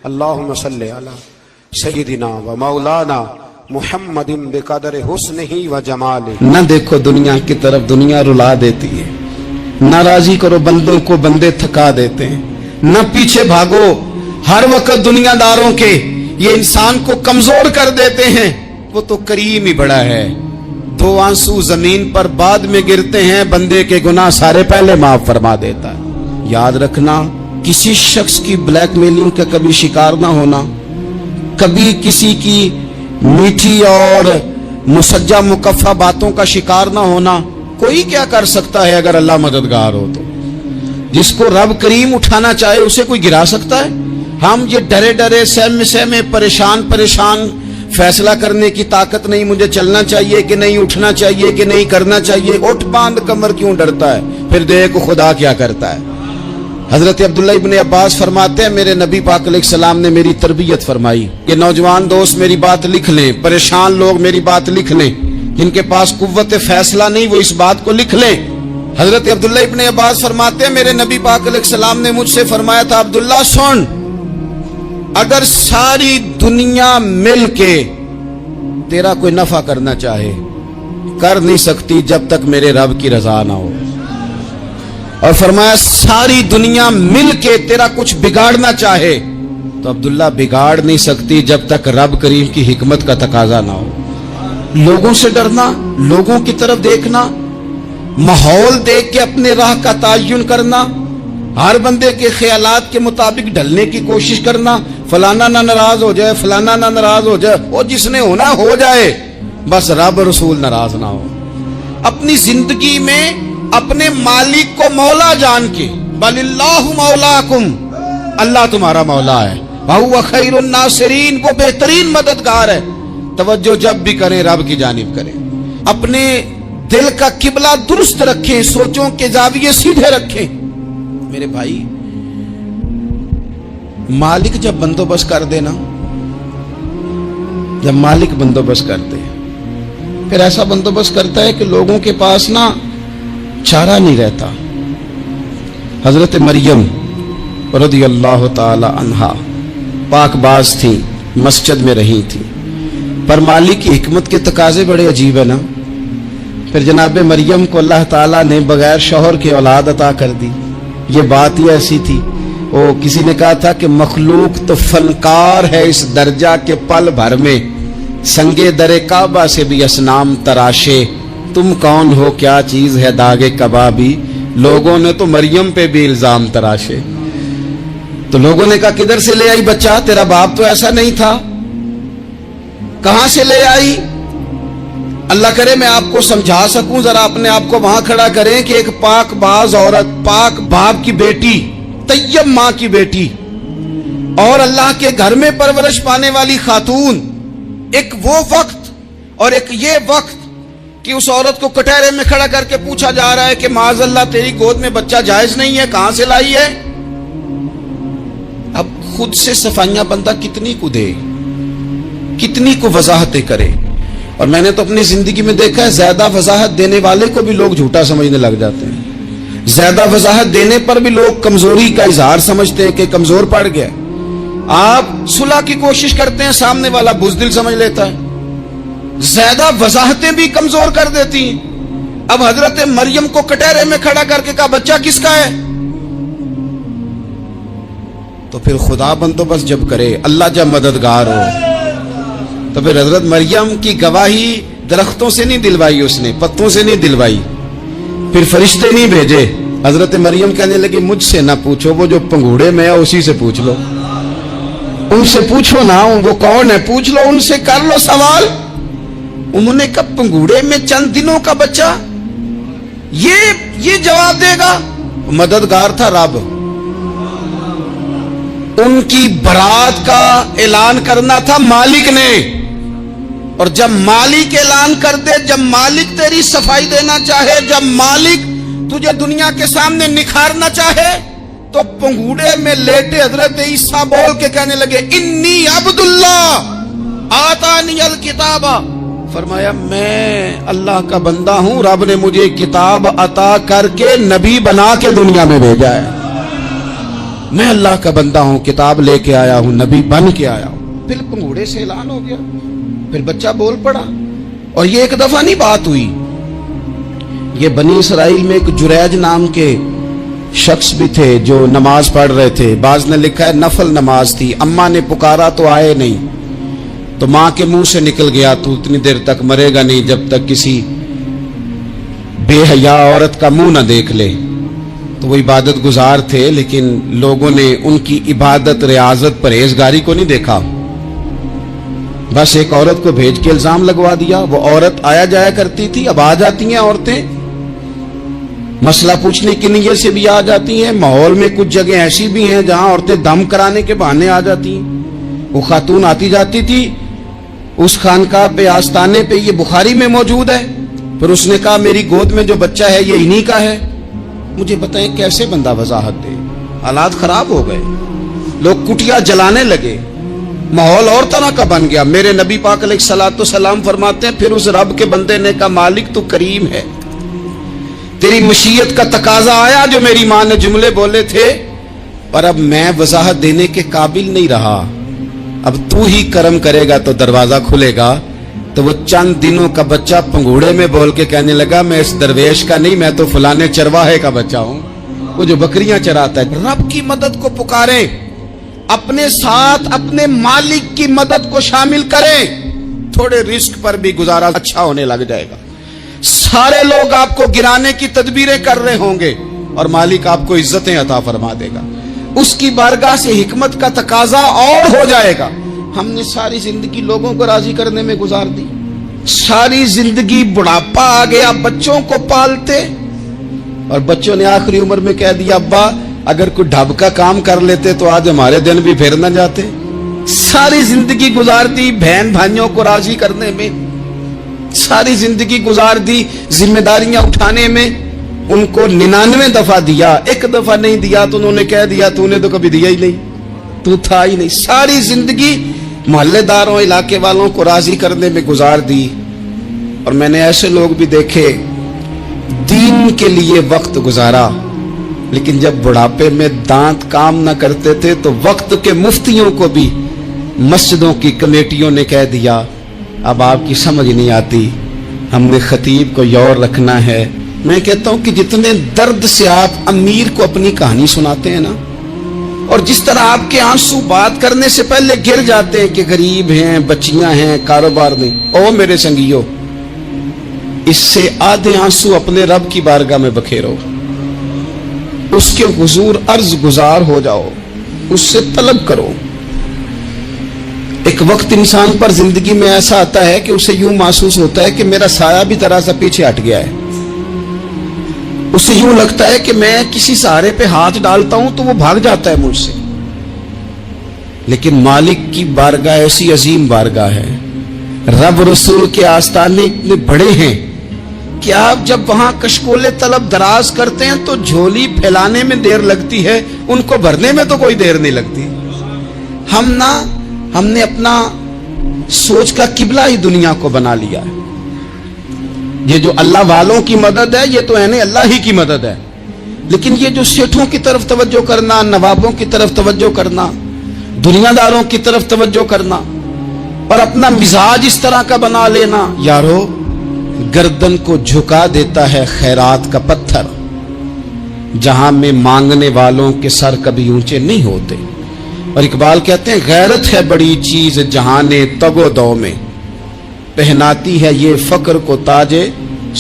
اللہم صلی علی سیدنا و مولانا محمد بقدر حسنہ و جمالہ۔ نہ دیکھو دنیا کی طرف، دنیا رلا دیتی ہے۔ نہ راضی کرو بندوں کو، بندے تھکا دیتے ہیں۔ نہ پیچھے بھاگو ہر وقت دنیا داروں کے، یہ انسان کو کمزور کر دیتے ہیں۔ وہ تو کریم ہی بڑا ہے، 2 آنسو زمین پر بعد میں گرتے ہیں، بندے کے گناہ سارے پہلے معاف فرما دیتا ہے۔ یاد رکھنا، کسی شخص کی بلیک میلنگ کا کبھی شکار نہ ہونا، کبھی کسی کی میٹھی اور مسجع مکفہ باتوں کا شکار نہ ہونا۔ کوئی کیا کر سکتا ہے اگر اللہ مددگار ہو تو؟ جس کو رب کریم اٹھانا چاہے اسے کوئی گرا سکتا ہے؟ ہم یہ ڈرے ڈرے سہمے سہمے پریشان پریشان فیصلہ کرنے کی طاقت نہیں، مجھے چلنا چاہیے کہ نہیں، اٹھنا چاہیے کہ نہیں، کرنا چاہیے، اٹھ باندھ کمر کیوں ڈرتا ہے؟ پھر دیکھ خدا کیا کرتا ہے۔ حضرت عبداللہ ابن عباس فرماتے ہیں میرے نبی پاک علیہ السلام نے میری تربیت فرمائی کہ نوجوان دوست میری بات لکھ لیں، پریشان لوگ میری بات لکھ لیں، جن کے پاس قوت فیصلہ نہیں وہ اس بات کو لکھ لیں۔ حضرت عبداللہ ابن عباس فرماتے ہیں میرے نبی پاک علیہ السلام نے مجھ سے فرمایا تھا، عبداللہ سن، اگر ساری دنیا مل کے تیرا کوئی نفع کرنا چاہے، کر نہیں سکتی جب تک میرے رب کی رضا نہ ہو۔ اور فرمایا ساری دنیا مل کے تیرا کچھ بگاڑنا چاہے تو عبداللہ بگاڑ نہیں سکتی جب تک رب کریم کی حکمت کا تقاضا نہ ہو۔ لوگوں سے ڈرنا، لوگوں کی طرف دیکھنا، ماحول دیکھ کے اپنے راہ کا تعین کرنا، ہر بندے کے خیالات کے مطابق ڈھلنے کی کوشش کرنا، فلانا نہ ناراض ہو جائے، فلانا نہ ناراض ہو جائے، وہ جس نے ہونا ہو جائے، بس رب رسول ناراض نہ ہو۔ اپنی زندگی میں اپنے مالک کو مولا جان کے، بل اللہ مولاکم، اللہ تمہارا مولا ہے، وہو خیر الناصرین، وہ بہترین مددگار ہے۔ توجہ جب بھی کریں رب کی جانب کریں، اپنے دل کا قبلہ درست رکھیں، سوچوں کے زاویے سیدھے رکھیں۔ میرے بھائی، مالک جب بندوبست کر دے نا، جب مالک بندوبست کر دے، پھر ایسا بندوبست کرتا ہے کہ لوگوں کے پاس نا چارہ نہیں رہتا۔ حضرت مریم رضی اللہ تعالی عنہا پاک باز تھی، مسجد میں رہی تھی، پر مالک کی حکمت کے تقاضے بڑے عجیب ہے نا۔ پھر جناب مریم کو اللہ تعالیٰ نے بغیر شوہر کی اولاد عطا کر دی۔ یہ بات ہی ایسی تھی، وہ کسی نے کہا تھا کہ مخلوق تو فنکار ہے اس درجہ کے پل بھر میں سنگے در کعبہ سے بھی اصنام تراشے، تم کون ہو کیا چیز ہے داغے کبابی، لوگوں نے تو مریم پہ بھی الزام تراشے۔ تو لوگوں نے کہا کدھر سے لے آئی بچہ، تیرا باپ تو ایسا نہیں تھا، کہاں سے لے آئی؟ اللہ کرے میں آپ کو سمجھا سکوں، ذرا اپنے آپ کو وہاں کھڑا کریں کہ ایک پاک باز عورت، پاک باپ کی بیٹی، طیب ماں کی بیٹی، اور اللہ کے گھر میں پرورش پانے والی خاتون، ایک وہ وقت اور ایک یہ وقت کہ اس عورت کو کٹہرے میں کھڑا کر کے پوچھا جا رہا ہے کہ معاذ اللہ تیری گود میں بچہ جائز نہیں ہے، کہاں سے لائی ہے؟ اب خود سے صفائیاں بندہ کتنی کو دے، کتنی کو وضاحتیں کرے۔ اور میں نے تو اپنی زندگی میں دیکھا ہے زیادہ وضاحت دینے والے کو بھی لوگ جھوٹا سمجھنے لگ جاتے ہیں، زیادہ وضاحت دینے پر بھی لوگ کمزوری کا اظہار سمجھتے ہیں کہ کمزور پڑ گیا۔ آپ صلح کی کوشش کرتے ہیں، سامنے والا بزدل سمجھ لیتا ہے، زیادہ وضاحتیں بھی کمزور کر دیتی ہیں۔ اب حضرت مریم کو کٹہرے میں کھڑا کر کے کہا بچہ کس کا ہے؟ تو پھر خدا بندوبست جب کرے، اللہ جب مددگار ہو، تو پھر حضرت مریم کی گواہی درختوں سے نہیں دلوائی، اس نے پتوں سے نہیں دلوائی، پھر فرشتے نہیں بھیجے۔ حضرت مریم کہنے لگی مجھ سے نہ پوچھو، وہ جو پنگوڑے میں ہے اسی سے پوچھ لو، ان سے پوچھو نا، وہ کون ہے پوچھ لو، ان سے کر لو سوال۔ انہوں نے کہا پنگوڑے میں چند دنوں کا بچہ، یہ جواب دے گا؟ مددگار تھا رب، ان کی برات کا اعلان کرنا تھا مالک نے، اور جب مالک اعلان کر دے، جب مالک تیری صفائی دینا چاہے، جب مالک تجھے دنیا کے سامنے نکھارنا چاہے، تو پنگوڑے میں لیٹے حضرت عیسیٰ بول کے کہنے لگے انی عبداللہ آتانی الکتاب، فرمایا میں اللہ کا بندہ ہوں، رب نے مجھے کتاب عطا کر کے نبی بنا کے دنیا میں بھیجا ہے۔ میں اللہ کا بندہ ہوں, کتاب لے کے آیا ہوں, نبی بن کے آیا ہوں. پھر پنگوڑے سے اعلان ہو گیا, پھر بچہ بول پڑا. اور یہ ایک دفعہ نہیں بات ہوئی, یہ بنی اسرائیل میں ایک جریج نام کے شخص بھی تھے جو نماز پڑھ رہے تھے. بعض نے لکھا ہے نفل نماز تھی, اماں نے پکارا تو آئے نہیں, تو ماں کے منہ سے نکل گیا تو اتنی دیر تک مرے گا نہیں جب تک کسی بے حیا عورت کا منہ نہ دیکھ لے. تو وہ عبادت گزار تھے, لیکن لوگوں نے ان کی عبادت, ریاضت, پرہیزگاری کو نہیں دیکھا. بس ایک عورت کو بھیج کے الزام لگوا دیا. وہ عورت آیا جایا کرتی تھی, اب آ جاتی ہیں عورتیں, مسئلہ پوچھنے کی نیت سے بھی آ جاتی ہیں. ماحول میں کچھ جگہ ایسی بھی ہیں جہاں عورتیں دم کرانے کے بہانے آ جاتی ہیں. وہ خاتون آتی جاتی تھی اس خانقاہ پہ, آستانے پہ, یہ بخاری میں موجود ہے. پھر اس نے کہا میری گود میں جو بچہ ہے یہ انہی کا ہے. مجھے بتائیں کیسے بندہ وضاحت دے. حالات خراب ہو گئے, لوگ کٹیا جلانے لگے, ماحول اور طرح کا بن گیا. میرے نبی پاک علیہ الصلوۃ والسلام فرماتے ہیں پھر اس رب کے بندے نے کہا مالک تو کریم ہے, تیری مشیت کا تقاضا آیا جو میری ماں نے جملے بولے تھے, پر اب میں وضاحت دینے کے قابل نہیں رہا, اب تو ہی کرم کرے گا تو دروازہ کھلے گا. تو وہ چند دنوں کا بچہ پنگوڑے میں بول کے کہنے لگا میں اس درویش کا نہیں, میں تو فلانے چرواہے کا بچہ ہوں, وہ جو بکریاں چراتا ہے. رب کی مدد کو پکاریں, اپنے ساتھ اپنے مالک کی مدد کو شامل کریں, تھوڑے رزق پر بھی گزارا اچھا ہونے لگ جائے گا. سارے لوگ آپ کو گرانے کی تدبیریں کر رہے ہوں گے اور مالک آپ کو عزتیں عطا فرما دے گا. اس کی بارگاہ سے حکمت کا تقاضا اور ہو جائے گا. ہم نے ساری زندگی لوگوں کو راضی کرنے میں گزار دی, ساری زندگی بڑھاپا آ گیا بچوں کو پالتے, اور بچوں نے آخری عمر میں کہہ دیا ابا اگر کوئی ڈھب کا کام کر لیتے تو آج ہمارے دن بھی پھر نہ جاتے. ساری زندگی گزار دی بہن بھائیوں کو راضی کرنے میں, ساری زندگی گزار دی ذمہ داریاں اٹھانے میں. ان کو 99 دفعہ دیا, ایک دفعہ نہیں دیا تو انہوں نے کہہ دیا تو نے تو کبھی دیا ہی نہیں, تو تھا ہی نہیں. ساری زندگی محلے داروں, علاقے والوں کو راضی کرنے میں گزار دی. اور میں نے ایسے لوگ بھی دیکھے دین کے لیے وقت گزارا, لیکن جب بڑھاپے میں دانت کام نہ کرتے تھے تو وقت کے مفتیوں کو بھی مسجدوں کی کمیٹیوں نے کہہ دیا اب آپ کی سمجھ نہیں آتی, ہم نے خطیب کو یور رکھنا ہے. میں کہتا ہوں کہ جتنے درد سے آپ امیر کو اپنی کہانی سناتے ہیں نا, اور جس طرح آپ کے آنسو بات کرنے سے پہلے گر جاتے ہیں کہ غریب ہیں, بچیاں ہیں, کاروبار نہیں, او میرے سنگیو, اس سے آدھے آنسو اپنے رب کی بارگاہ میں بکھیرو, اس کے حضور عرض گزار ہو جاؤ, اس سے طلب کرو. ایک وقت انسان پر زندگی میں ایسا آتا ہے کہ اسے یوں محسوس ہوتا ہے کہ میرا سایہ بھی ذرا سا پیچھے ہٹ گیا ہے. اسے یوں لگتا ہے کہ میں کسی سہارے پہ ہاتھ ڈالتا ہوں تو وہ بھاگ جاتا ہے مجھ سے. لیکن مالک کی بارگاہ ایسی عظیم بارگاہ ہے, رب رسول کے آستانے اتنے بڑے ہیں کہ آپ جب وہاں کشکول طلب دراز کرتے ہیں تو جھولی پھیلانے میں دیر لگتی ہے, ان کو بھرنے میں تو کوئی دیر نہیں لگتی. ہم نے اپنا سوچ کا قبلہ ہی دنیا کو بنا لیا ہے. یہ جو اللہ والوں کی مدد ہے یہ تو ہے اللہ ہی کی مدد ہے, لیکن یہ جو سیٹھوں کی طرف توجہ کرنا, نوابوں کی طرف توجہ کرنا, دنیا داروں کی طرف توجہ کرنا اور اپنا مزاج اس طرح کا بنا لینا, یارو گردن کو جھکا دیتا ہے خیرات کا پتھر, جہاں میں مانگنے والوں کے سر کبھی اونچے نہیں ہوتے. اور اقبال کہتے ہیں غیرت ہے بڑی چیز جہانے تگ و دو میں, پہناتی ہے یہ فقر کو تاج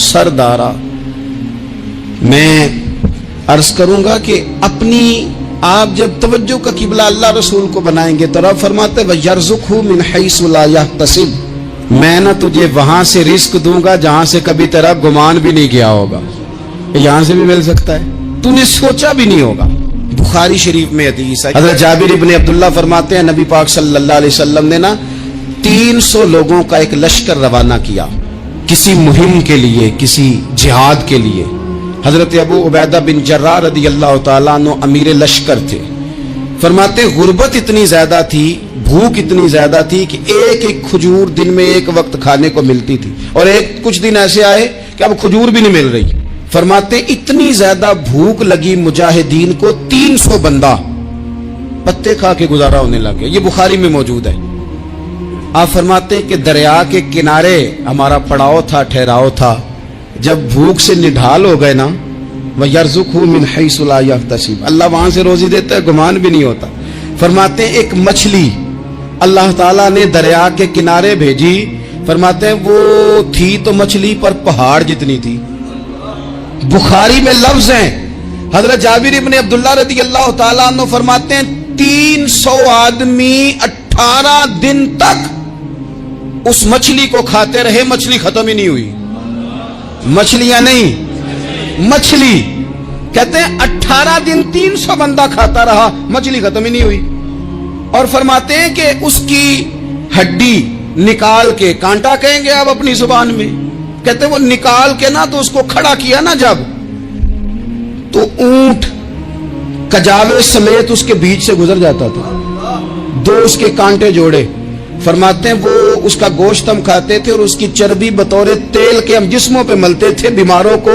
سردارا. میں عرض کروں گا کہ اپنی آپ جب توجہ کا قبلہ اللہ رسول کو بنائیں گے تو رب فرماتے ہیں وَيَرْزُقْهُ مِنْ حَيْثُ لَا يَحْتَسِبُ, میں نہ تجھے وہاں سے رزق دوں گا جہاں سے کبھی تیرا گمان بھی نہیں کیا ہوگا. یہاں سے بھی مل سکتا ہے, تو نے سوچا بھی نہیں ہوگا. بخاری شریف میں حدیث ہے, حضرت جابر ابن عبداللہ فرماتے ہیں نبی پاک صلی اللہ علیہ وسلم نے نا 300 لوگوں کا ایک لشکر روانہ کیا کسی مہم کے لیے, کسی جہاد کے لیے. حضرت ابو عبیدہ بن جراح رضی اللہ تعالیٰ عنہ امیر لشکر تھے. فرماتے غربت اتنی زیادہ تھی, بھوک اتنی زیادہ تھی کہ ایک ایک کھجور دن میں ایک وقت کھانے کو ملتی تھی, اور کچھ دن ایسے آئے کہ اب کھجور بھی نہیں مل رہی. فرماتے اتنی زیادہ بھوک لگی مجاہدین کو, 300 بندہ पत्ते खा के गुजारा होने लगे। ये बुखारी में मौजूद है। आप फरमाते हैं कि दरिया के किनारे हमारा पड़ाव था, ठहराव था। जब भूख से निढाल हो गए ना, वह यर्जुकहु मिन हैसु ला यहतसिब, अल्लाह वहां से रोजी देता है, गुमान भी नहीं होता। फरमाते हैं एक मछली अल्लाह ताला ने दरिया के किनारे भेजी। फरमाते हैं वो थी तो मछली पर पहाड़ जितनी थी। बुखारी में लफ्ज हैं, हजरत जाबिर इब्न अब्दुल्लाह रदी अल्लाह ताला अन्हु फरमाते हैं 300 आदमी 18 दिन तक उस मछली को खाते रहे, मछली खत्म ही नहीं हुई। मछलियां नहीं, मछली। कहते हैं 18 दिन 300 बंदा खाता रहा, मछली खत्म ही नहीं हुई। और फरमाते हैं कि उसकी हड्डी निकाल के, कांटा कहेंगे आप अपनी जुबान में, कहते हैं वो निकाल के ना तो उसको खड़ा किया ना जब, तो ऊंट कजावे समेत उसके बीच से गुजर जाता था। 2 उसके कांटे जोड़े। फरमाते हैं वो उसका गोश्त हम खाते थे और उसकी चर्बी बतौर तेल के हम जिस्मों पे मलते थे। बीमारों को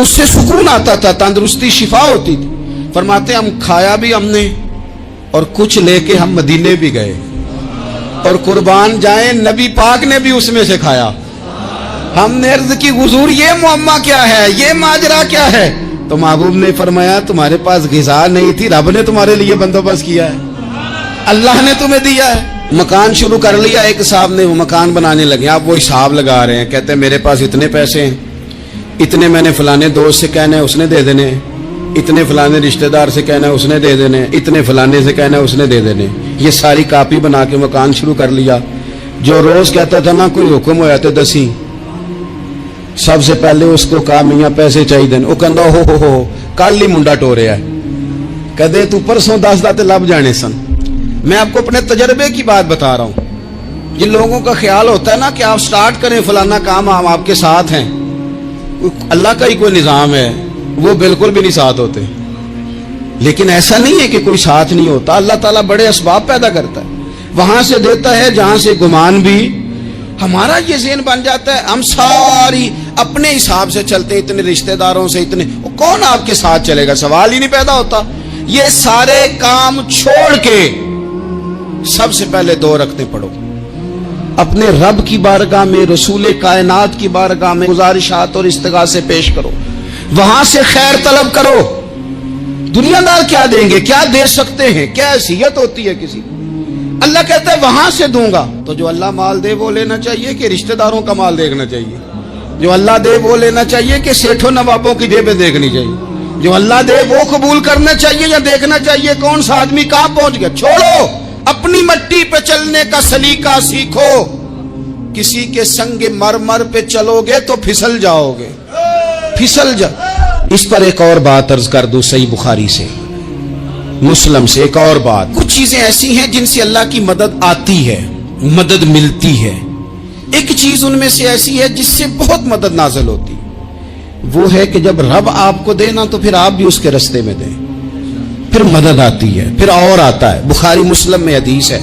उससे सुकून आता था, तंदुरुस्ती, शिफा होती थी। फरमाते हैं हम खाया भी हमने और कुछ लेके हम मदीने भी गए, और कुर्बान जाए नबी पाक ने भी उसमें से खाया। हमने अर्ज की हुजूर ये मुअम्मा क्या है, ये माजरा क्या है? तो महबूब ने फरमाया तुम्हारे पास ग़िज़ा नहीं थी, रब ने तुम्हारे लिए बंदोबस्त किया है, अल्लाह ने तुम्हें दिया है। मकान शुरू कर लिया, एक साहब ने वो मकान बनाने लगे। आप वो हिसाब लगा रहे हैं, कहते हैं मेरे पास इतने पैसे हैं, इतने मैंने फलाने दोस्त से कहना है उसने दे देने, इतने फलाने रिश्तेदार से कहना है उसने दे देने, इतने फलाने से कहना है उसने दे देने। ये सारी कापी बना के मकान शुरू कर लिया। जो रोज कहता था ना कोई हुक्म होया तो दसी, सबसे पहले उसको कहा मियाँ पैसे चाहिए। वो कहता हो कल ही मुंडा टोरिया है, कहते तू परसों 10 दाते लब जाने सन। मैं आपको अपने तजर्बे की बात बता रहा हूं। जिन लोगों का ख्याल होता है ना कि आप स्टार्ट करें फलाना काम, हम आपके साथ हैं, अल्लाह का ही कोई निजाम है, वो बिल्कुल भी नहीं साथ होते। लेकिन ऐसा नहीं है कि कोई साथ नहीं होता, अल्लाह ताला बड़े असबाब पैदा करता है, वहां से देता है जहां से गुमान भी। हमारा ये ज़हन बन जाता है, हम सारी अपने हिसाब से चलते, इतने रिश्तेदारों से, इतने, कौन आपके साथ चलेगा? सवाल ही नहीं पैदा होता। ये सारे काम छोड़ के सबसे पहले 2 रखते पढ़ो, अपने रब की बारगाह में, रसूल कायनात की बारगाह में गुजारिशात और इस्तिगासे पेश करो, वहां से खैर तलब करो। दुनियादार क्या देंगे, क्या दे सकते हैं, क्या हैसियत होती है किसी को? अल्लाह कहता है वहां से दूंगा। तो जो अल्लाह माल दे वो लेना चाहिए कि रिश्तेदारों का माल देखना चाहिए? जो अल्लाह दे वो लेना चाहिए कि सेठों नवाबों की जेबें देखनी चाहिए? जो अल्लाह दे वो कबूल करना चाहिए या देखना चाहिए कौन सा आदमी कहां पहुंच गया? छोड़ो, अपनी मट्टी पे चलने का सलीका सीखो। किसी के संग मरमर पे चलोगे तो फिसल जाओगे, फिसल जा। इस पर एक और बात अर्ज कर दूं, सही बुखारी से, मुस्लिम से एक और बात। कुछ चीजें ऐसी हैं जिनसे अल्लाह की मदद आती है, मदद मिलती है। एक चीज उनमें से ऐसी है जिससे बहुत मदद नाज़िल होती, वो है कि जब रब आपको देना तो फिर आप भी उसके रास्ते में दें, फिर मदद आती है, फिर और आता है। बुखारी मुस्लिम में हदीस है,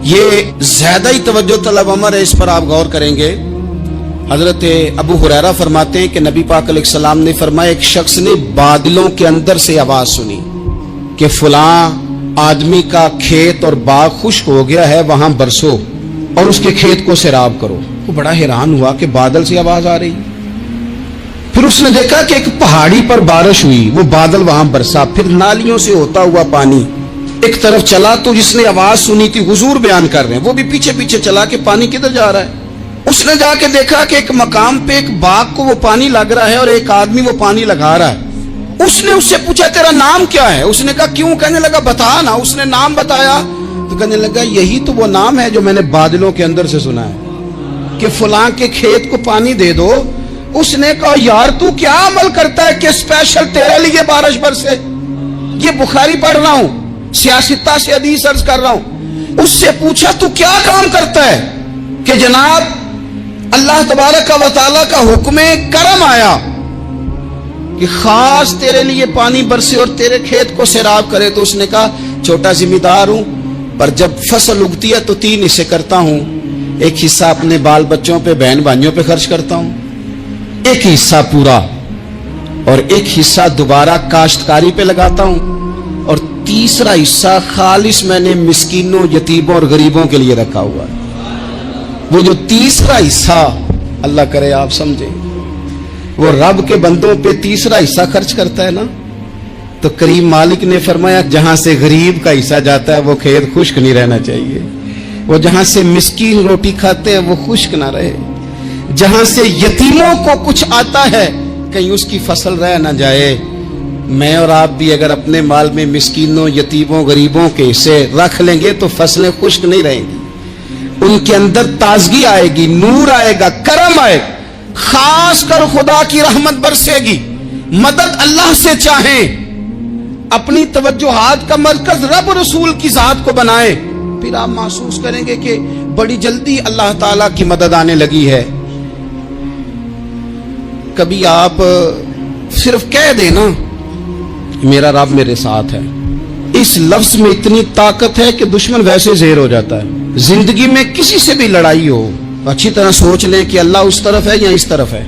ये ज्यादा ही तवज्जो तलब अमर है, इस पर आप गौर करेंगे। हजरत अबू हुरैरा फरमाते हैं कि नबी पाक अलैहिस्सलाम ने फरमाया एक शख्स ने बादलों के अंदर से आवाज सुनी कि फलां आदमी का खेत और बाग खुश्क हो गया है, वहां बरसो और उसके खेत को सैराब करो। वो बड़ा हैरान हुआ कि बादल से आवाज आ रही। फिर उसने देखा कि एक पहाड़ी पर बारिश हुई, वो बादल वहां बरसा, फिर नालियों से होता हुआ पानी एक तरफ चला। तो जिसने आवाज सुनी थी, हुजूर बयान कर रहे हैं, वो भी पीछे पीछे चला कि पानी किधर जा रहा है। उसने जाके देखा कि एक मकाम पे एक बाग को वो पानी लग रहा है और एक आदमी वो पानी लगा रहा है। उसने उससे पूछा तेरा नाम क्या है? उसने कहा क्यों? कहने लगा बता ना। उसने नाम बताया तो कहने लगा यही तो वो नाम है जो मैंने बादलों के अंदर से सुना है कि फलां के खेत को पानी दे दो। उसने कहा यार तू क्या अमल करता है कि स्पेशल तेरे लिए बारिश बरसे? ये बुखारी पढ़ रहा हूं, सियासता से हदीस अर्ज कर रहा हूं। उससे पूछा तू क्या काम करता है कि जनाब अल्लाह तबारक व तआला का हुक्म करम आया कि खास तेरे लिए पानी बरसे और तेरे खेत को सैराब करे। तो उसने कहा छोटा जिम्मेदार हूं, पर जब फसल उगती है तो 3 हिस्से करता हूं। एक हिस्सा अपने बाल बच्चों पे, बहन भाइयों पे खर्च करता हूं, एक हिस्सा पूरा, और एक हिस्सा दोबारा काश्तकारी पे लगाता हूं, और तीसरा हिस्सा खालिस मैंने मिस्कीनों, यतीमों और गरीबों के लिए रखा हुआ है। वो जो तीसरा हिस्सा, अल्लाह करे आप समझे, वो रब के बंदों पे तीसरा हिस्सा खर्च करता है ना, तो करीम मालिक ने फरमाया जहां से गरीब का हिस्सा जाता है वो खेत खुश्क नहीं रहना चाहिए, वो जहां से मिस्कीन रोटी खाते हैं वो खुश्क ना रहे, जहां से यतीमों को कुछ आता है कहीं उसकी फसल रह ना जाए। मैं और आप भी अगर अपने माल में मिस्कीनों, यतीमों, गरीबों के हिस्से रख लेंगे तो फसलें खुश्क नहीं रहेंगी, उनके अंदर ताजगी आएगी, नूर आएगा, करम आएगा, खास कर खुदा की रहमत बरसेगी। मदद अल्लाह से चाहें, अपनी तवज्जुहात का मरकज रब रसूल की जात को बनाएं, फिर आप महसूस करेंगे कि बड़ी जल्दी अल्लाह ताला की मदद आने लगी है। कभी आप सिर्फ कह देना मेरा रब मेरे साथ है, इस लफ्ज में इतनी ताकत है कि दुश्मन वैसे ज़ेर हो जाता है। जिंदगी में किसी से भी लड़ाई हो तो अच्छी तरह सोच लें कि अल्लाह उस तरफ है या इस तरफ है।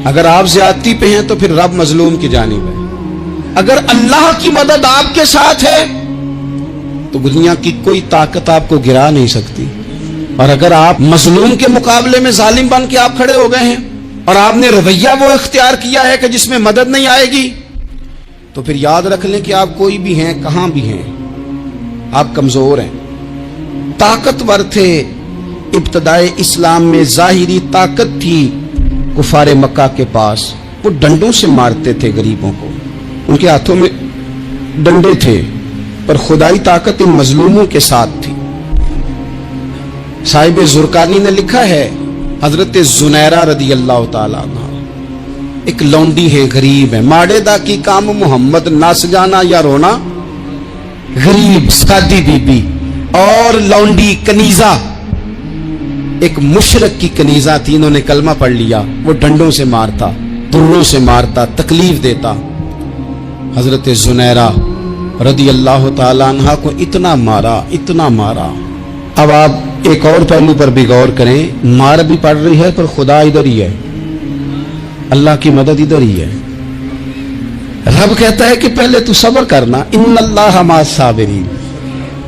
अगर आप ज्यादती पे हैं तो फिर रब मजलूम की जानिब है। अगर अल्लाह की मदद आपके साथ है तो दुनिया की कोई ताकत आपको गिरा नहीं सकती। और अगर आप मजलूम के मुकाबले में जालिम बन के आप खड़े हो गए हैं और आपने रवैया वो इख्तियार किया है कि जिसमें मदद नहीं आएगी, तो फिर याद रख लें कि आप कोई भी हैं, कहां भी हैं, आप कमजोर हैं। ताकतवर थे इब्तदाए इस्लाम में, जाहिरी ताकत थी कुफारे मक्का के पास, वो डंडों से मारते थे गरीबों को, उनके हाथों में डंडे थे, पर खुदाई ताकत इन मजलूमों के साथ थी। साहिब जुरकानी ने लिखा है, हजरत जुनैरा रदी अल्लाह ताला अन्हा एक लौंडी है, गरीब है, माड़ेदा की काम मोहम्मद नास जाना या रोना, गरीब सादी बीबी और लौंडी कनीजा, एक मुशरक की कनीजा थी, इन्होंने कलमा पढ़ लिया, वो डंडों से मारता, दुर्रों से मारता, तकलीफ देता। हजरत जुनैरा रदी अल्लाह ताला अन्हा को इतना मारा, इतना मारा। अब आप एक और पहलू पर भी गौर करें, मार भी पड़ रही है पर खुदा इधर ही है, अल्लाह की मदद इधर ही है। रब कहता है कि पहले तू सब्र करना, इन्नल्लाह मास साबिरीन,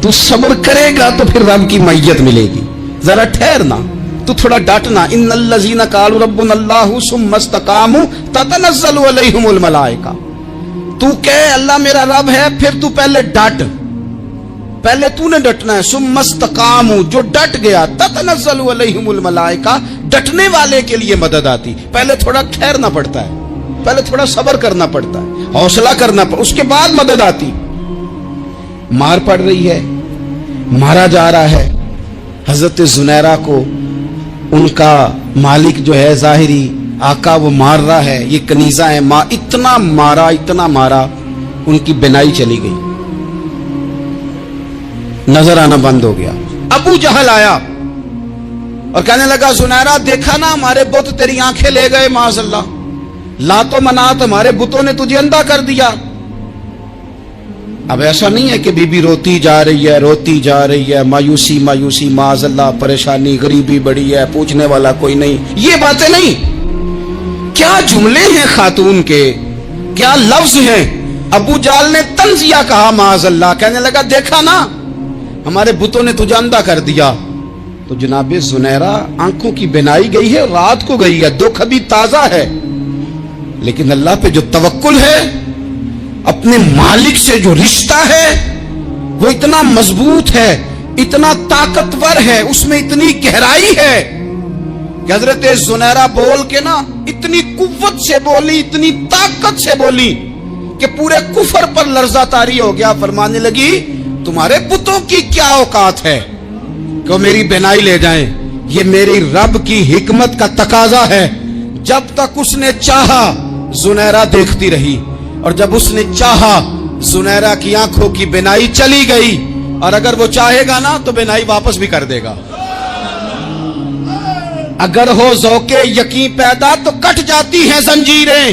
तू सब्र करेगा तो फिर रब की मैयत मिलेगी, जरा ठहरना, तू थोड़ा डटना। इन्नल्लज़ीना क़ालू रब्बुनल्लाहु सुम्मा इस्तक़ामू ततनज़्ज़लु अलैहिमुल मलाइका, तू कह अल्लाह मेरा रब है, फिर तू पहले डट, पहले तूने डटना है। सुम्मा इस्तक़ामू, जो डट गया, ततनज़्ज़लु अलैहिमुल मलाइका, डटने वाले के लिए मदद आती। पहले थोड़ा ठहरना पड़ता है, पहले थोड़ा सब्र करना पड़ता है, हौसला करना पड़ता, उसके बाद मदद आती। मार पड़ रही है, मारा जा रहा है। हजरत जुनैरा को उनका मालिक जो है जाहिरी आका वो मार रहा है, ये कनीजा है, इतना मारा, इतना मारा, उनकी बिनाई चली गई, नजर आना बंद हो गया। अबू जहल आया और कहने लगा, जुनैरा देखा ना हमारे बुत तेरी आंखें ले गए, माज़अल्लाह, लातो मनात हमारे बुतों ने तुझे अंधा कर दिया। अब ऐसा नहीं है कि बीबी रोती जा रही है, रोती जा रही है, मायूसी मायूसी, माज़अल्लाह, परेशानी, गरीबी बड़ी है, पूछने वाला कोई नहीं, ये बातें नहीं। क्या जुमले हैं खातून के, क्या लफ्ज हैं। अबू जाल ने तंजिया कहा, माज़अल्लाह, कहने लगा देखा ना हमारे बुतों ने तुझे अंधा कर दिया। तो जनाबे जुनैरा आंखों की बिनाई गई है, रात को गई है, दुख अभी ताजा है, लेकिन अल्लाह पे जो तवक्कुल है, अपने मालिक से जो रिश्ता है वो इतना मजबूत है, इतना ताकतवर है, उसमें इतनी गहराई है कि हजरत जुनैरा बोल के ना इतनी कुव्वत से बोली, इतनी ताकत से बोली कि पूरे कुफर पर लर्जा तारी हो गया। फरमाने लगी, तुम्हारे बुतों की क्या औकात है कि वो मेरी बिनाई ले जाएं, ये मेरी रब की हिकमत का तकाजा है। जब तक उसने चाहा जुनैरा देखती रही, और जब उसने चाहा जुनैरा की आंखों की बिनाई चली गई, और अगर वो चाहेगा ना तो बिनाई वापस भी कर देगा। अगर हो ज़ौक़े यकीन पैदा तो कट जाती हैं जंजीरें,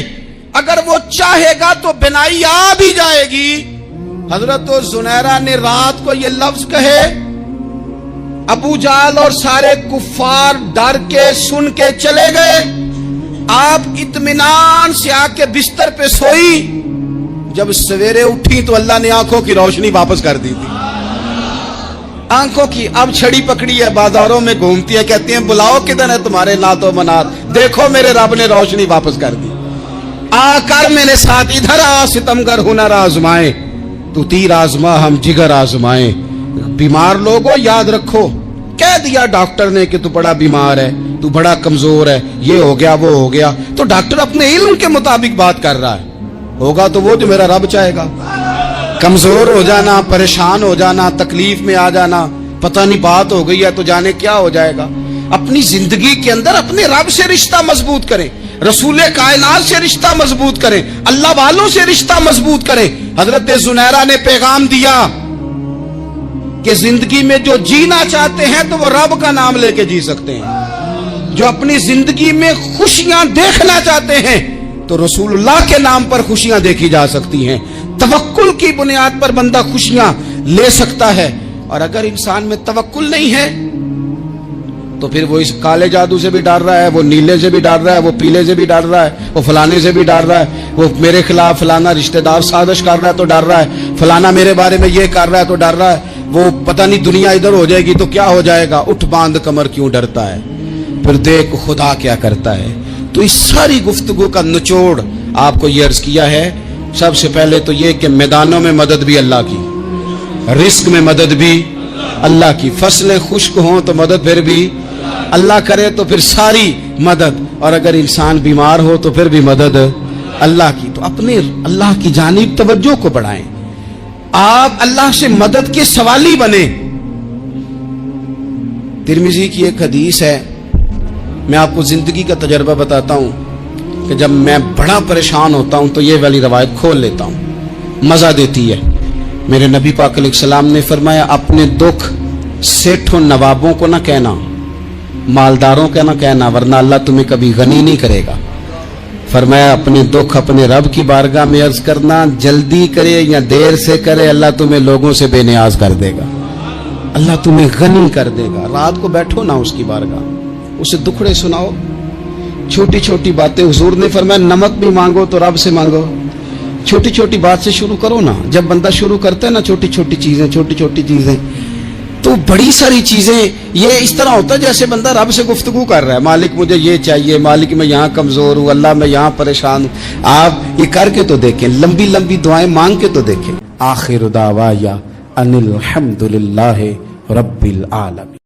अगर वो चाहेगा तो बिनाई आ भी जाएगी। हजरत जुनैरा ने रात को ये लफ्ज कहे, अबू जाल और सारे कुफ्फार डर के सुन के चले गए। आप इत्मीनान से आके बिस्तर पे सोई। जब सवेरे उठी तो अल्लाह ने आंखों की रोशनी वापस कर दी थी। आंखों की अब छड़ी पकड़ी है, बाजारों में घूमती है, कहती है बुलाओ किधर है तुम्हारे नातो मनात, देखो मेरे रब ने रोशनी वापस कर दी। आकर मेरे साथ इधर आ, सितमगर हुनर आजमाए, तू तीर आजमा हम जिगर आजमाए। बीमार लोगों याद रखो, कह दिया डॉक्टर ने कि तू बड़ा बीमार है, तू बड़ा कमजोर है, ये हो गया वो हो गया, तो डॉक्टर अपने इल्म के मुताबिक बात कर रहा है, होगा तो वो जो मेरा रब चाहेगा। कमजोर हो जाना, परेशान हो जाना, तकलीफ में आ जाना, पता नहीं बात हो गई है तो जाने क्या हो जाएगा। अपनी जिंदगी के अंदर अपने रब से रिश्ता मजबूत करें, रसूल कायनात से रिश्ता मजबूत करें, अल्लाह वालों से रिश्ता मजबूत करें। हजरत जुनैरा ने पैगाम दिया कि जिंदगी में जो जीना चाहते हैं तो वो रब का नाम लेके जी सकते हैं। जो अपनी जिंदगी में खुशियां देखना चाहते हैं तो रसूलुल्लाह के नाम पर खुशियां देखी जा सकती हैं। तवक्कुल की बुनियाद पर बंदा खुशियां ले सकता है। और अगर इंसान में तवक्कुल नहीं है तो फिर वो इस काले जादू से भी डर रहा है, वो नीले से भी डर रहा है, वो पीले से भी डर रहा है, वो फलाने से भी डर रहा है, वो मेरे खिलाफ फलाना रिश्तेदार साजिश कर रहा है तो डर रहा है, फलाना मेरे बारे में ये कर रहा है तो डर रहा है, वो पता नहीं दुनिया इधर हो जाएगी तो क्या हो जाएगा। उठ बांध कमर क्यों डरता है, फिर देख खुदा क्या करता है। तो इस सारी गुफ्तगू का निचोड़ आपको ये अर्ज किया है। सबसे पहले तो ये कि मैदानों में मदद भी अल्लाह की, रिस्क में मदद भी अल्लाह की, फसलें खुश्क हों तो मदद फिर भी अल्लाह करे, तो फिर सारी मदद, और अगर इंसान बीमार हो तो फिर भी मदद अल्लाह की। तो अपने अल्लाह की जानिब तवज्जो को बढ़ाएं, आप अल्लाह से मदद के सवाली बने। तिरमिजी की एक हदीस है, मैं आपको जिंदगी का तजर्बा बताता हूं कि जब मैं बड़ा परेशान होता हूं तो ये वाली रवायत खोल लेता हूं, मजा देती है। मेरे नबी पाक अलैहिस्सलाम ने फरमाया, अपने दुख सेठों नवाबों को ना कहना, मालदारों का ना कहना, वरना अल्लाह तुम्हें कभी गनी नहीं करेगा। फरमाया अपने दुख अपने रब की बारगाह में अर्ज करना, जल्दी करे या देर से करे अल्लाह तुम्हें लोगों से बेनियाज कर देगा, अल्लाह तुम्हें गनी कर देगा। रात को बैठो ना उसकी बारगाह, उसे दुखड़े सुनाओ, छोटी छोटी बातें। हुजूर ने फरमाया नमक भी मांगो तो रब से मांगो, छोटी छोटी बात से शुरू करो ना। जब बंदा शुरू करता है ना छोटी छोटी चीजें, तो बड़ी सारी चीजें ये इस तरह होता है जैसे बंदा रब से गुफ्तगू कर रहा है, मालिक मुझे ये चाहिए, मालिक मैं यहाँ कमजोर हूँ, अल्लाह मैं यहाँ परेशान हूँ। आप ये करके तो देखें, लंबी लंबी दुआएं मांग के तो देखें। आखिर दावाया अनिल हम्दुलिल्लाहि रब्बिल आलमीन।